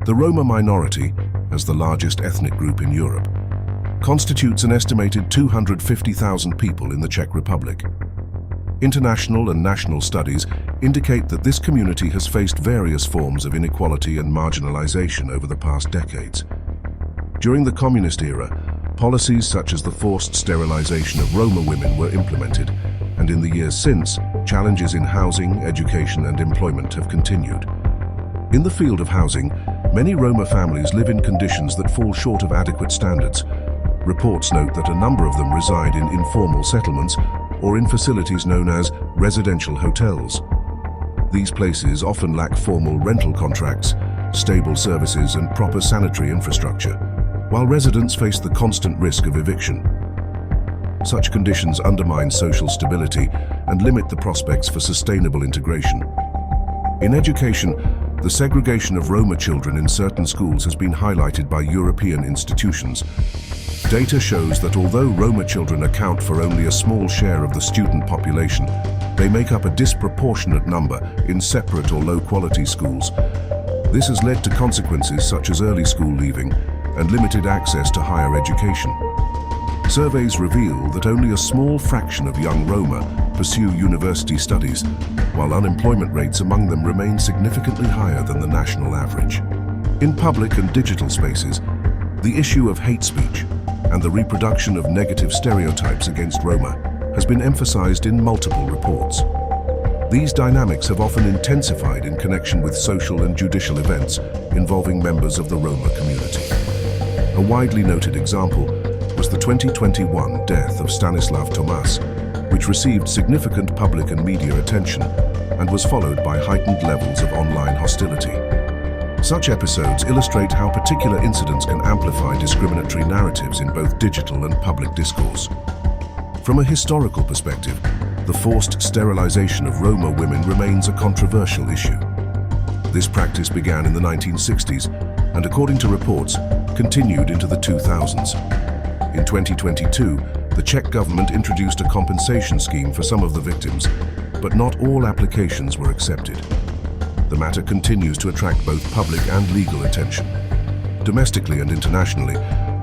The Roma minority, as the largest ethnic group in Europe, constitutes an estimated 250,000 people in the Czech Republic. International and national studies indicate that this community has faced various forms of inequality and marginalization over the past decades. During the communist era, policies such as the forced sterilization of Roma women were implemented, and in the years since, challenges in housing, education, and employment have continued. In the field of housing, many Roma families live in conditions that fall short of adequate standards. Reports note that a number of them reside in informal settlements or in facilities known as residential hotels. These places often lack formal rental contracts, stable services, and proper sanitary infrastructure, while residents face the constant risk of eviction. Such conditions undermine social stability and limit the prospects for sustainable integration. In education, the segregation of Roma children in certain schools has been highlighted by European institutions. Data shows that although Roma children account for only a small share of the student population, they make up a disproportionate number in separate or low-quality schools. This has led to consequences such as early school leaving and limited access to higher education. Surveys reveal that only a small fraction of young Roma pursue university studies, while unemployment rates among them remain significantly higher than the national average. In public and digital spaces, the issue of hate speech and the reproduction of negative stereotypes against Roma has been emphasized in multiple reports. These dynamics have often intensified in connection with social and judicial events involving members of the Roma community. A widely noted example was the 2021 death of Stanislav Tomas, which received significant public and media attention and was followed by heightened levels of online hostility. Such episodes illustrate how particular incidents can amplify discriminatory narratives in both digital and public discourse. From a historical perspective, the forced sterilization of Roma women remains a controversial issue. This practice began in the 1960s and, according to reports, continued into the 2000s. In 2022, the Czech government introduced a compensation scheme for some of the victims, but not all applications were accepted. The matter continues to attract both public and legal attention. Domestically and internationally,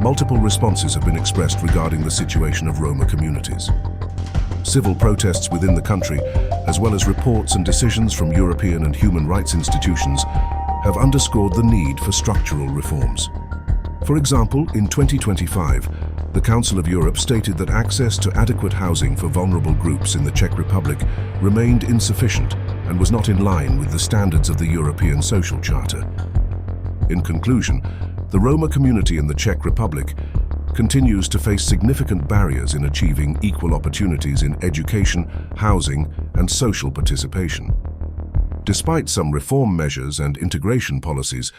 multiple responses have been expressed regarding the situation of Roma communities. Civil protests within the country, as well as reports and decisions from European and human rights institutions, have underscored the need for structural reforms. For example, in 2025, the Council of Europe stated that access to adequate housing for vulnerable groups in the Czech Republic remained insufficient and was not in line with the standards of the European Social Charter. In conclusion, the Roma community in the Czech Republic continues to face significant barriers in achieving equal opportunities in education, housing, and social participation. Despite some reform measures and integration policies,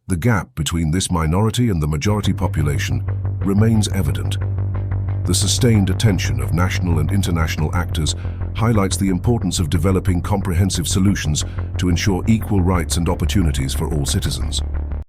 the gap between this minority and the majority population remains evident. The sustained attention of national and international actors highlights the importance of developing comprehensive solutions to ensure equal rights and opportunities for all citizens.